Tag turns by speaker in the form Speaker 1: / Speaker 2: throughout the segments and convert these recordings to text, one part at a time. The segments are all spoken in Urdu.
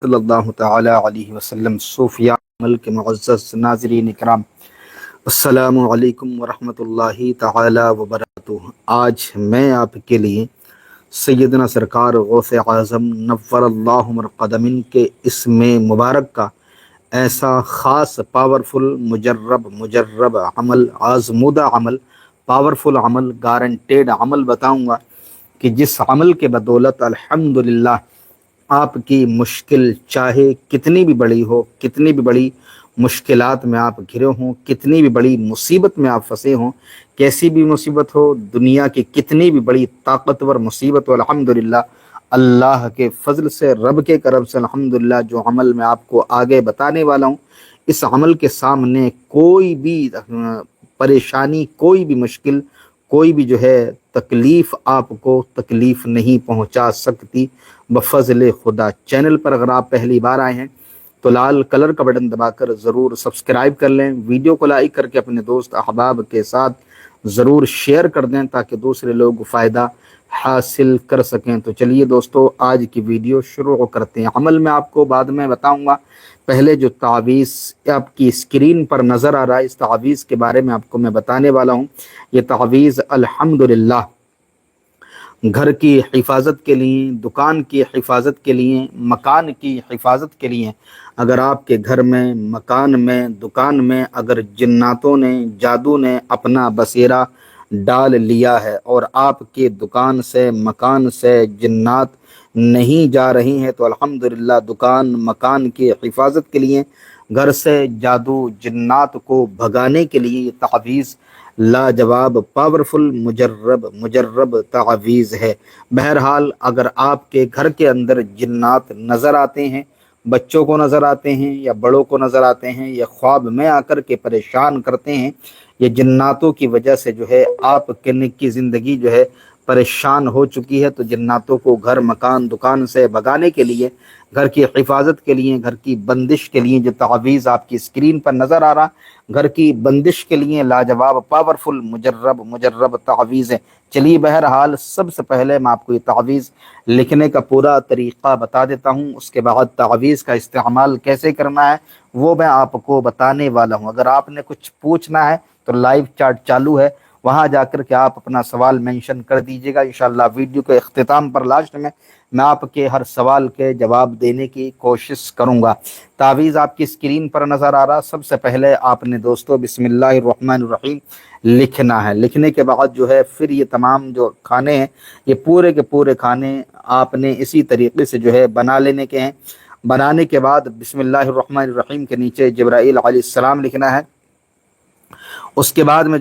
Speaker 1: صلی اللہ تعالی علیہ وسلم صوفیاء عمل کے معزز ناظرین اکرام، السلام علیکم ورحمۃ اللہ تعالی وبرکاتہ۔ آج میں آپ کے لیے سیدنا سرکار غوث اعظم نور اللہ مرقدمین کے اسم مبارک کا ایسا خاص پاورفل مجرب عمل، آزمودہ عمل، پاورفل عمل، گارنٹیڈ عمل بتاؤں گا کہ جس عمل کے بدولت الحمدللہ آپ کی مشکل چاہے کتنی بھی بڑی ہو، کتنی بھی بڑی مشکلات میں آپ گھرے ہوں، کتنی بھی بڑی مصیبت میں آپ پھنسے ہوں، کیسی بھی مصیبت ہو، دنیا کی کتنی بھی بڑی طاقتور مصیبت ہو، الحمدللہ اللہ کے فضل سے، رب کے کرم سے الحمدللہ جو عمل میں آپ کو آگے بتانے والا ہوں، اس عمل کے سامنے کوئی بھی پریشانی، کوئی بھی مشکل، کوئی بھی تکلیف آپ کو تکلیف نہیں پہنچا سکتی بفضل خدا۔ چینل پر اگر آپ پہلی بار آئے ہیں تو لال کلر کا بٹن دبا کر ضرور سبسکرائب کر لیں، ویڈیو کو لائک کر کے اپنے دوست احباب کے ساتھ ضرور شیئر کر دیں تاکہ دوسرے لوگ فائدہ حاصل کر سکیں۔ تو چلیے دوستو، آج کی ویڈیو شروع کرتے ہیں۔ عمل میں آپ کو بعد میں بتاؤں گا، پہلے جو تعویذ آپ کی اسکرین پر نظر آ رہا ہے، اس تعویذ کے بارے میں آپ کو میں بتانے والا ہوں۔ یہ تعویذ الحمدللہ گھر کی حفاظت کے لیے، دکان کی حفاظت کے لیے، مکان کی حفاظت کے لیے، اگر آپ کے گھر میں، مکان میں، دکان میں اگر جناتوں نے، جادو نے اپنا بسیرا ڈال لیا ہے اور آپ کے دکان سے، مکان سے جنات نہیں جا رہی ہیں تو الحمدللہ دکان، مکان کی حفاظت کے لیے، گھر سے جادو جنات کو بھگانے کے لیے یہ تعویذ لاجواب پاورفل مجرب تعویذ ہے۔ بہرحال اگر آپ کے گھر کے اندر جنات نظر آتے ہیں، بچوں کو نظر آتے ہیں یا بڑوں کو نظر آتے ہیں، یا خواب میں آ کر کے پریشان کرتے ہیں، یہ جناتوں کی وجہ سے آپ کی زندگی پریشان ہو چکی ہے، تو جناتوں کو گھر، مکان، دکان سے بھگانے کے لیے، گھر کی حفاظت کے لیے، گھر کی بندش کے لیے جو تعویذ آپ کی اسکرین پر نظر آ رہا، گھر کی بندش کے لیے لاجواب پاورفل مجرب تعویذ ہے۔ چلیے بہرحال سب سے پہلے میں آپ کو یہ تعویذ لکھنے کا پورا طریقہ بتا دیتا ہوں، اس کے بعد تعویذ کا استعمال کیسے کرنا ہے وہ میں آپ کو بتانے والا ہوں۔ اگر آپ نے کچھ پوچھنا ہے تو لائیو چیٹ چالو ہے، وہاں جا کر کے آپ اپنا سوال مینشن کر دیجیے گا، انشاءاللہ ویڈیو کے اختتام پر لاسٹ میں آپ کے ہر سوال کے جواب دینے کی کوشش کروں گا۔ تعویذ آپ کی اسکرین پر نظر آ رہا، سب سے پہلے آپ نے دوستو بسم اللہ الرحمن الرحیم لکھنا ہے۔ لکھنے کے بعد پھر یہ تمام جو کھانے ہیں، یہ پورے کے پورے کھانے آپ نے اسی طریقے سے بنا لینے کے ہیں۔ بنانے کے بعد بسم اللہ الرحمن الرحیم کے نیچے جبرائیل علیہ السلام لکھنا ہے۔ اس کے بعد میں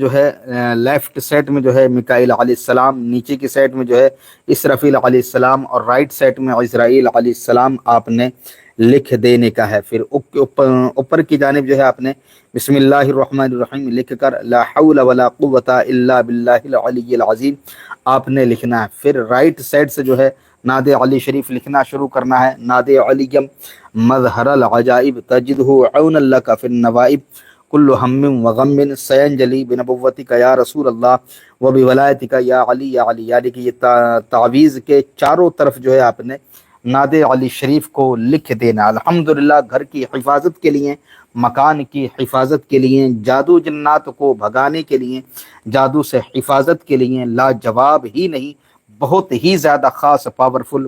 Speaker 1: لیفٹ سائڈ میں میکائیل علیہ السلام، نیچے کی سائڈ میں اسرافیل علیہ السلام، اور رائٹ سائڈ میں عزرائیل علیہ السلام آپ نے لکھ دینے کا ہے۔ پھر اوپر کی جانب آپ نے بسم اللہ الرحمن الرحیم لکھ کر لا حول ولا قوت الا باللہ العلی العظیم آپ نے لکھنا ہے۔ پھر رائٹ سائڈ سے ناد علی شریف لکھنا شروع کرنا ہے۔ ناد علیم مظہر العجائب تجدہ عون لک فی النوائب کل ہم وغم سینجلی بنبوتک یا رسول اللہ وبولایتک یا علی یا علی، یعنی کہ یہ تعویذ کے چاروں طرف آپ نے ناد علی شریف کو لکھ دینا۔ الحمدللہ گھر کی حفاظت کے لیے، مکان کی حفاظت کے لیے، جادو جنات کو بھگانے کے لیے، جادو سے حفاظت کے لیے لاجواب ہی نہیں، بہت ہی زیادہ خاص پاورفل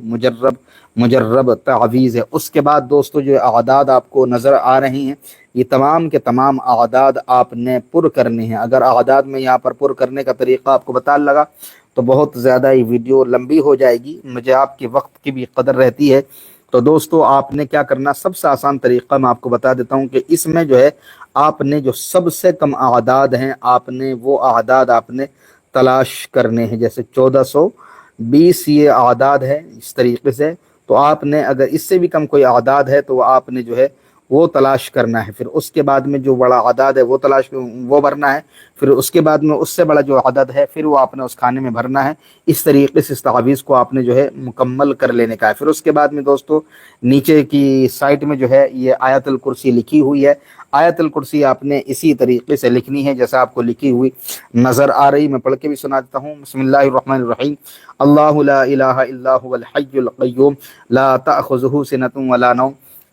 Speaker 1: مجرب تعویذ ہے۔ اس کے بعد دوستو اعداد آپ کو نظر آ رہے ہیں، یہ تمام کے تمام اعداد آپ نے پر کرنے ہیں۔ اگر اعداد میں یہاں پر پر کرنے کا طریقہ آپ کو بتا لگا تو بہت زیادہ یہ ویڈیو لمبی ہو جائے گی، مجھے آپ کے وقت کی بھی قدر رہتی ہے۔ تو دوستو آپ نے کیا کرنا، سب سے آسان طریقہ میں آپ کو بتا دیتا ہوں کہ اس میں آپ نے جو سب سے کم اعداد ہیں، آپ نے وہ اعداد آپ نے تلاش کرنے ہیں۔ جیسے 1420 یہ اعداد ہے، اس طریقے سے تو آپ نے اگر اس سے بھی کم کوئی اعداد ہے تو آپ نے وہ تلاش کرنا ہے۔ پھر اس کے بعد میں جو بڑا عدد ہے وہ بھرنا ہے۔ پھر اس کے بعد میں اس سے بڑا جو عدد ہے پھر وہ آپ نے اس کھانے میں بھرنا ہے۔ اس طریقے سے اس تعویذ کو آپ نے مکمل کر لینے کا ہے۔ پھر اس کے بعد میں دوستو نیچے کی سائٹ میں یہ آیت الکرسی لکھی ہوئی ہے، آیت الکرسی آپ نے اسی طریقے سے لکھنی ہے جیسا آپ کو لکھی ہوئی نظر آ رہی۔ میں پڑھ کے بھی سنا دیتا ہوں۔ بسم اللہ الرحمن الرحیم اللہ لا الہ الا هو الحی القیوم لا تأخذہ سنۃ ولا نوم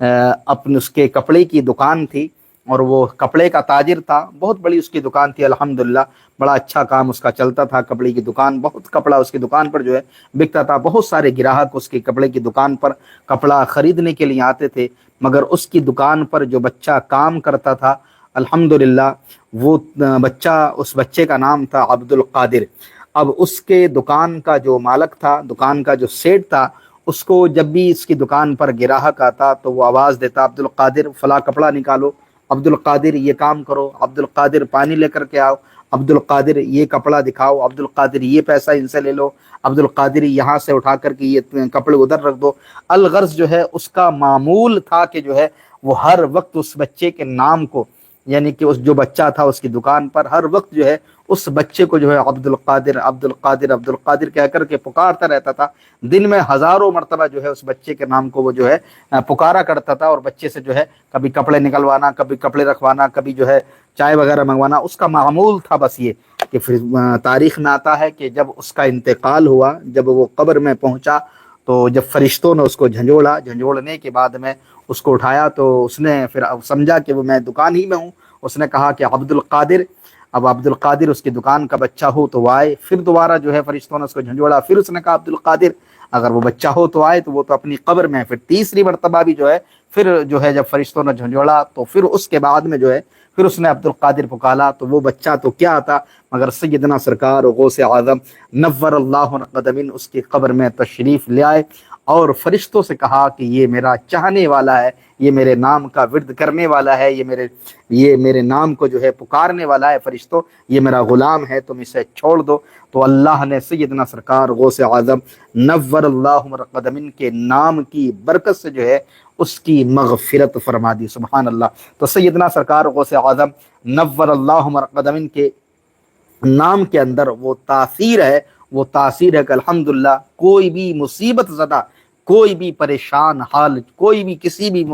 Speaker 1: اپنے اس کے کپڑے کی دکان تھی اور وہ کپڑے کا تاجر تھا، بہت بڑی اس کی دکان تھی الحمدللہ، بڑا اچھا کام اس کا چلتا تھا، کپڑے کی دکان، بہت کپڑا اس کی دکان پر جو ہے بکتا تھا، بہت سارے گراہک اس کی کپڑے کی دکان پر کپڑا خریدنے کے لیے آتے تھے، مگر اس کی دکان پر جو بچہ کام کرتا تھا الحمدللہ وہ بچہ، اس بچے کا نام تھا عبد القادر۔ اب اس کے دکان کا جو مالک تھا، دکان کا جو سیٹ تھا، اس کو جب بھی اس کی دکان پر گراہک آتا تو وہ آواز دیتا، عبد القادر فلاں کپڑا نکالو، عبد القادر یہ کام کرو، عبد القادر پانی لے کر کے آؤ، عبد القادر یہ کپڑا دکھاؤ، عبد القادر یہ پیسہ ان سے لے لو، عبد القادر یہاں سے اٹھا کر کے یہ کپڑے ادھر رکھ دو۔ الغرض جو ہے اس کا معمول تھا کہ جو ہے وہ ہر وقت اس بچے کے نام کو، یعنی کہ اس جو بچہ تھا اس کی دکان پر، ہر وقت جو ہے اس بچے کو جو ہے عبد القادر عبد القادر عبد القادر کہہ کر کے پکارتا رہتا تھا۔ دن میں ہزاروں مرتبہ جو ہے اس بچے کے نام کو وہ جو ہے پکارا کرتا تھا، اور بچے سے جو ہے کبھی کپڑے نکلوانا، کبھی کپڑے رکھوانا، کبھی جو ہے چائے وغیرہ منگوانا، اس کا معمول تھا بس یہ کہ پھر تاریخ میں آتا ہے کہ جب اس کا انتقال ہوا، جب وہ قبر میں پہنچا تو جب فرشتوں نے اس کو جھنجھوڑا، جھنجھوڑنے کے بعد میں اس کو اٹھایا تو اس نے پھر سمجھا کہ وہ میں دکان ہی میں ہوں، اس نے کہا کہ عبد القادر، اب عبد القادر اس کی دکان کا بچہ ہو تو وہ آئے، پھر دوبارہ جو ہے فرشتوں نے اس کو جھنجھوڑا، پھر اس نے کہا عبد القادر اگر وہ بچہ ہو تو آئے، تو وہ تو اپنی قبر میں ہے، پھر تیسری مرتبہ بھی جو ہے پھر جو ہے جب فرشتوں نے جھنجھوڑا تو پھر اس کے بعد میں جو ہے پھر اس نے عبد القادر پکالا، تو وہ بچہ تو کیا تھا مگر سیدنا سرکار غوث اعظم نور اللہ قدمین اس کی قبر میں تشریف لے آئے اور فرشتوں سے کہا کہ یہ میرا چاہنے والا ہے، یہ میرے نام کا ورد کرنے والا ہے، یہ میرے نام کو جو ہے پکارنے والا ہے، فرشتوں یہ میرا غلام ہے، تم اسے چھوڑ دو۔ تو اللہ نے سیدنا سرکار غوث اعظم نور اللہ قدمین کے نام کی برکت سے جو ہے اس کی مغفرت فرما دی، سبحان اللہ۔ تو سیدنا سرکار غوث اعظم نور اللہ قدمین کے نام کے اندر وہ تاثیر ہے، وہ تاثیر ہے کہ الحمدللہ کوئی بھی مصیبت زدہ، کوئی بھی پریشان حال، کوئی بھی کسی بھی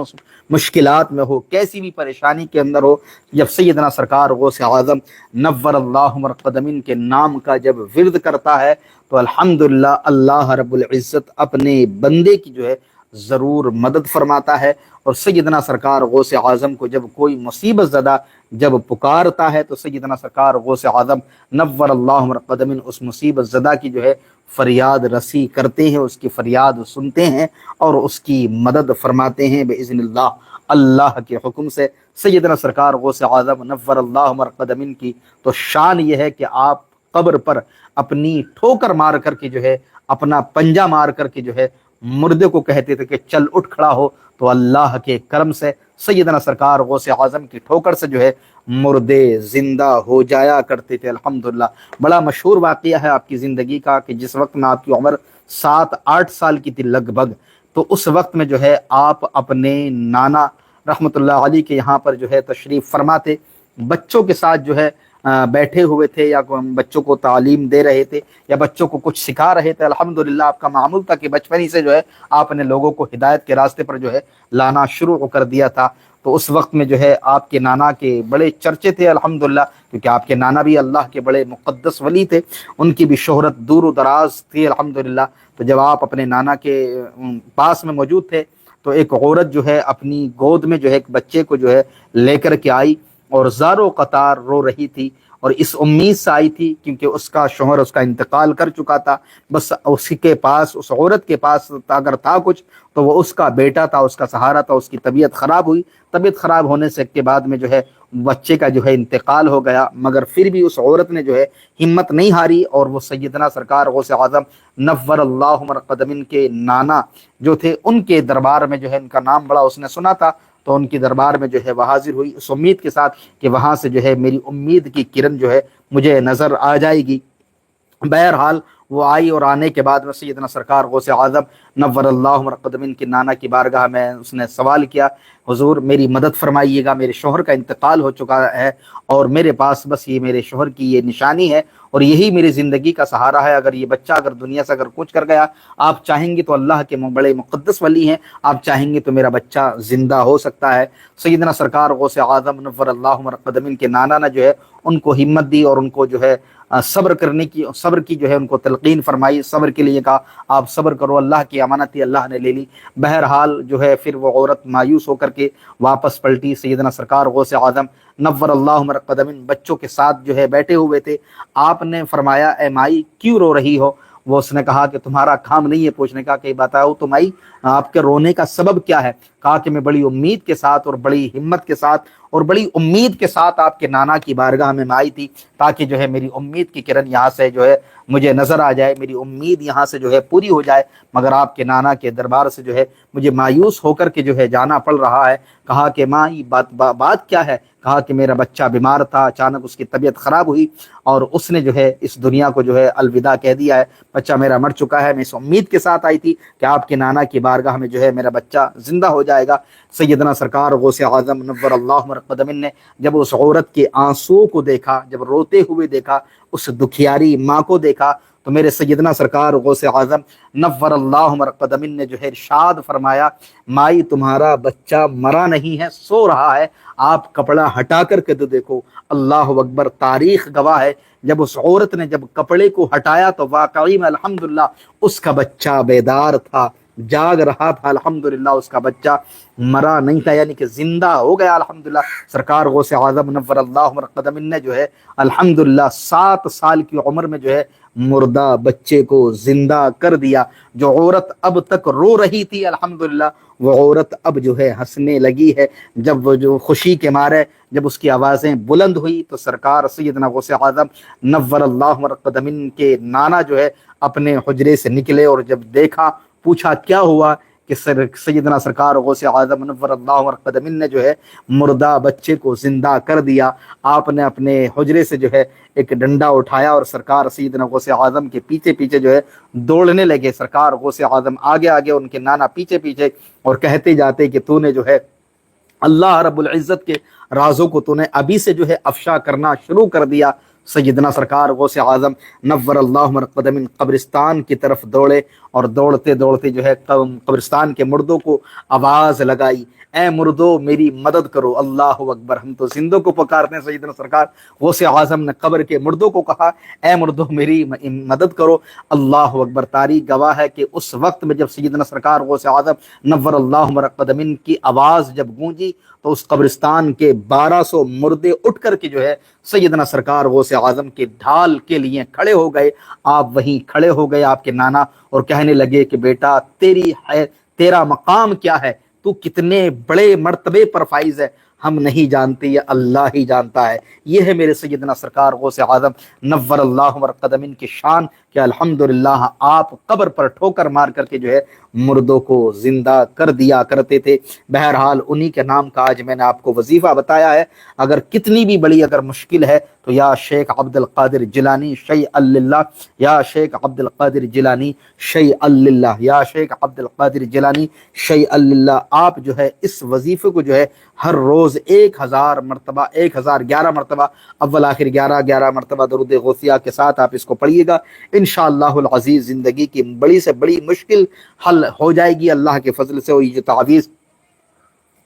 Speaker 1: مشکلات میں ہو، کیسی بھی پریشانی کے اندر ہو، جب سیدنا سرکار غوث اعظم نور اللہ قدمین کے نام کا جب ورد کرتا ہے تو الحمدللہ اللہ رب العزت اپنے بندے کی جو ہے ضرور مدد فرماتا ہے، اور سیدنا سرکار غوث اعظم کو جب کوئی مصیبت زدہ جب پکارتا ہے تو سیدنا سرکار غوث اعظم نور اللہ قدمین اس مصیبت زدہ کی جو ہے فریاد رسی کرتے ہیں، اس کی فریاد سنتے ہیں اور اس کی مدد فرماتے ہیں باذن اللہ، اللہ کے حکم سے۔ سیدنا سرکار غوث اعظم نور اللہ قدمین کی تو شان یہ ہے کہ آپ قبر پر اپنی ٹھوکر مار کر کے جو ہے، اپنا پنجہ مار کر کے جو ہے مردے کو کہتے تھے کہ چل اٹھ کھڑا ہو، تو اللہ کے کرم سے سیدنا سرکار غوث اعظم کی ٹھوکر سے جو ہے مردے زندہ ہو جایا کرتے تھے الحمدللہ۔ بڑا مشہور واقعہ ہے آپ کی زندگی کا کہ جس وقت میں آپ کی عمر 7-8 سال کی تھی لگ بھگ، تو اس وقت میں جو ہے آپ اپنے نانا رحمۃ اللہ علیہ کے یہاں پر جو ہے تشریف فرماتے، بچوں کے ساتھ جو ہے بیٹھے ہوئے تھے، یا بچوں کو تعلیم دے رہے تھے یا بچوں کو کچھ سکھا رہے تھے۔ الحمدللہ آپ کا معمول تھا کہ بچپن ہی سے جو ہے آپ نے لوگوں کو ہدایت کے راستے پر جو ہے لانا شروع کر دیا تھا۔ تو اس وقت میں جو ہے آپ کے نانا کے بڑے چرچے تھے الحمدللہ، کیونکہ آپ کے نانا بھی اللہ کے بڑے مقدس ولی تھے، ان کی بھی شہرت دور و دراز تھی الحمدللہ۔ تو جب آپ اپنے نانا کے پاس میں موجود تھے تو ایک عورت جو ہے اپنی گود میں جو ہے ایک بچے کو جو ہے لے کر کے آئی اور زاروں قطار رو رہی تھی، اور اس امید سے آئی تھی کیونکہ اس کا شوہر اس کا انتقال کر چکا تھا، بس اسی کے پاس، اس عورت کے پاس اگر تھا کچھ تو وہ اس کا بیٹا تھا، اس کا سہارا تھا۔ اس کی طبیعت خراب ہوئی، طبیعت خراب ہونے سے کے بعد میں جو ہے بچے کا جو ہے انتقال ہو گیا، مگر پھر بھی اس عورت نے جو ہے ہمت نہیں ہاری، اور وہ سیدنا سرکار غوث اعظم نور اللہ قدمین کے نانا جو تھے ان کے دربار میں جو ہے، ان کا نام بڑا اس نے سنا تھا، تو ان کی دربار میں جو ہے وہ حاضر ہوئی اس امید کے ساتھ کہ وہاں سے جو ہے میری امید کی کرن جو ہے مجھے نظر آ جائے گی۔ بہرحال وہ آئی، اور آنے کے بعد میں سیدنا سرکار غوث اعظم نور اللہ قدمین کے نانا کی بارگاہ میں اس نے سوال کیا، حضور میری مدد فرمائیے گا، میرے شوہر کا انتقال ہو چکا ہے اور میرے پاس بس یہ میرے شوہر کی یہ نشانی ہے اور یہی میری زندگی کا سہارا ہے، اگر یہ بچہ اگر دنیا سے اگر کچھ کر گیا، آپ چاہیں گے تو اللہ کے بڑے مقدس ولی ہیں، آپ چاہیں گے تو میرا بچہ زندہ ہو سکتا ہے۔ سیدنا سرکار غوث اعظم نور اللہ قدمین کے نانا نے جو ہے ان کو ہمت دی اور ان کو جو ہے صبر کی جو ہے ان کو تلقین فرمائی، صبر کے لیے کہا آپ صبر کرو، اللہ کی امانت تھی اللہ نے لے لی۔ بہرحال جو ہے پھر وہ عورت مایوس ہو کر کے واپس پلٹی۔ سیدنا سرکار غوث اعظم نور اللہ مرقدمین بچوں کے ساتھ جو ہے بیٹھے ہوئے تھے۔ آپ نے فرمایا اے مائی کیوں رو رہی ہو؟ وہ اس نے کہا کہ تمہارا کام نہیں ہے پوچھنے کا کہ بتاؤ تو مائی آپ کے رونے کا سبب کیا ہے؟ کہا کہ میں بڑی امید کے ساتھ اور بڑی ہمت کے ساتھ اور بڑی امید کے ساتھ آپ کے نانا کی بارگاہ میں آئی تھی، تاکہ جو ہے میری امید کی کرن یہاں سے جو ہے مجھے نظر آ جائے، میری امید یہاں سے جو ہے پوری ہو جائے، مگر آپ کے نانا کے دربار سے جو ہے مجھے مایوس ہو کر کے جو ہے جانا پڑ رہا ہے۔ کہا کہ ماں یہ بات کیا ہے؟ کہا کہ میرا بچہ بیمار تھا، اچانک اس کی طبیعت خراب ہوئی اور اس نے جو ہے اس دنیا کو جو ہے الوداع کہہ دیا ہے، بچہ میرا مر چکا ہے۔ میں اس امید کے ساتھ آئی تھی کہ آپ کے نانا کی بارگاہ میں جو ہے میرا بچہ زندہ ہو جائے گا۔ سیدنا سرکار غوث اعظم نور اللہ مرقدمین نے جب اس عورت کے آنسو کو دیکھا، جب روتے ہوئے دیکھا، اس دکھیاری ماں کو دیکھا، تو میرے سیدنا سرکار غوث اعظم نور اللہ مرقدمین نے جو ہے ارشاد فرمایا مائی تمہارا بچہ مرا نہیں ہے، سو رہا ہے، آپ کپڑا ہٹا کر کے تو دیکھو۔ اللہ اکبر، تاریخ گواہ ہے جب اس عورت نے جب کپڑے کو ہٹایا تو واقعی میں الحمدللہ اس کا بچہ بیدار تھا، جاگ رہا تھا، الحمدللہ اس کا بچہ مرا نہیں تھا، یعنی کہ زندہ ہو گیا الحمدللہ۔ سرکار غوث اعظم نور اللہ مرقدمین نے جو ہے الحمدللہ 7 سال کی عمر میں جو ہے مردہ بچے کو زندہ کر دیا۔ جو عورت اب تک رو رہی تھی الحمدللہ وہ عورت اب جو ہے ہنسنے لگی ہے۔ جب وہ جو خوشی کے مارے جب اس کی آوازیں بلند ہوئی تو سرکار سیدنا غوث اعظم نور اللہ مرقدمین کے نانا جو ہے اپنے حجرے سے نکلے اور جب دیکھا پوچھا کیا ہوا کہ سیدنا سرکار غوث اعظم نور اللہ مرقدمین نے جو ہے مردہ بچے کو زندہ کر دیا۔ آپ نے اپنے حجرے سے جو ہے ایک ڈنڈا اٹھایا اور سرکار سیدنا غوث اعظم کے پیچھے پیچھے جو ہے دوڑنے لگے۔ سرکار غوث اعظم آگے آگے، ان کے نانا پیچھے پیچھے، اور کہتے جاتے کہ تو نے جو ہے اللہ رب العزت کے رازوں کو تو نے ابھی سے جو ہے افشا کرنا شروع کر دیا۔ سیدنا سرکار غوث اعظم نور اللہ مرقدمین قبرستان کی طرف دوڑے اور دوڑتے دوڑتے جو ہے قبرستان کے مردوں کو آواز لگائی، اے مردو میری مدد کرو۔ اللہ اکبر، ہم تو زندوں کو پکارتے ہیں، سیدنا سرکار غوث اعظم نے قبر کے مردوں کو کہا اے مردو میری مدد کرو۔ اللہ اکبر، تاریخ گواہ ہے کہ اس وقت میں جب سیدنا سرکار غوث اعظم نور اللہ مرقدمین کی آواز جب گونجی تو اس قبرستان کے 1200 مردے اٹھ کر کے جو ہے سیدنا سرکار غوث اعظم کے ڈھال کے لیے کھڑے ہو گئے۔ آپ وہیں کھڑے ہو گئے آپ کے نانا اور کہنے لگے کہ بیٹا تیرا مقام کیا ہے، تو کتنے بڑے مرتبے پر فائز ہے، ہم نہیں جانتے، یہ اللہ ہی جانتا ہے۔ یہ ہے میرے سیدنا سرکار غوث اعظم نور اللہ مرقدمین کی شان کہ الحمدللہ آپ قبر پر ٹھوکر مار کر کے جو ہے مردوں کو زندہ کر دیا کرتے تھے۔ بہرحال انہی کے نام کا آج میں نے آپ کو وظیفہ بتایا ہے۔ اگر کتنی بھی بڑی اگر مشکل ہے تو یا شیخ عبد القادر جیلانی شیئا للہ، یا شیخ عبد القادر جیلانی شیئا للہ، یا شیخ عبد القادر جیلانی شیئا للہ، آپ جو ہے اس وظیفے کو جو ہے ہر روز 1000 مرتبہ، 1011 مرتبہ، اول آخر 11 مرتبہ درود غوثیہ کے ساتھ آپ اس کو پڑھیے گا۔ انشاءاللہ العزیز زندگی کی بڑی سے بڑی مشکل حل ہو جائے گی اللہ کے فضل سے۔ اور یہ جو تعویذ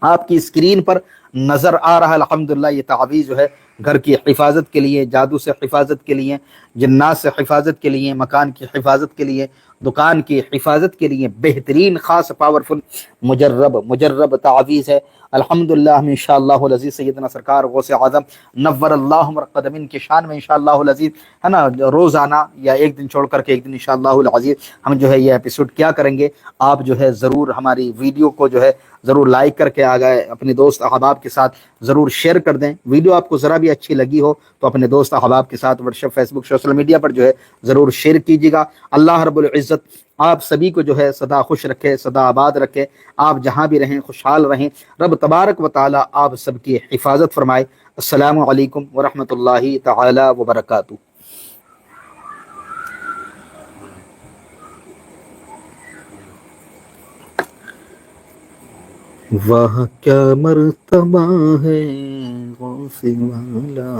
Speaker 1: آپ کی اسکرین پر نظر آ رہا ہے الحمدللہ، یہ تعویذ جو ہے گھر کی حفاظت کے لیے، جادو سے حفاظت کے لیے، جنات سے حفاظت کے لیے، مکان کی حفاظت کے لیے، دکان کی حفاظت کے لیے بہترین خاص پاورفل مجرب تعویذ ہے۔ الحمدللہ ہم انشاءاللہ العزیز سیدنا سرکار غوث اعظم نور اللہ مرقدمین کی شان میں انشاءاللہ العزیز ہے نا روزانہ یا ایک دن چھوڑ کر کے ایک دن انشاءاللہ العزیز ہم جو ہے یہ ایپیسوڈ کیا کریں گے۔ آپ جو ہے ضرور ہماری ویڈیو کو جو ہے ضرور لائک کر کے آگئے اپنے دوست احباب کے ساتھ ضرور شیئر کر دیں۔ ویڈیو آپ کو ذرا بھی اچھی لگی ہو تو اپنے دوست احباب کے ساتھ واٹس ایپ، فیس بک، سوشل میڈیا پر جو ہے ضرور شیئر کیجیے گا۔ اللہ رب العزت آپ سبھی کو جو ہے سدا خوش رکھے، سدا آباد رکھے، آپ جہاں بھی رہیں خوشحال رہیں، رب تبارک و تعالی آپ سب کی حفاظت فرمائے۔ السلام علیکم ورحمۃ اللہ تعالی وبرکاتہ۔ واہ کیا مرتبہ ہے غوث والا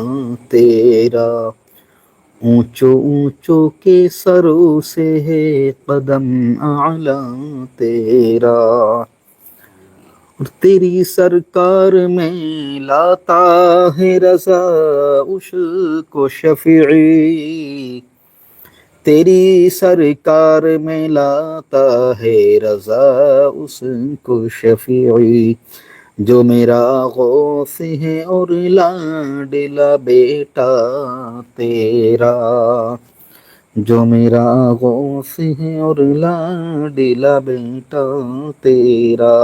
Speaker 1: تیرا، اونچو اونچو کے سروں سے ہے قدم اعلیٰ تیرا، اور تیری سرکار میں لاتا ہے رضا عشق و شفیعی، تیری سرکار میں لاتا ہے رضا اس کو شفیعی، جو میرا غوث ہے اور لاڈلا بیٹا تیرا، جو میرا غوث ہے اور لاڈلا بیٹا تیرا۔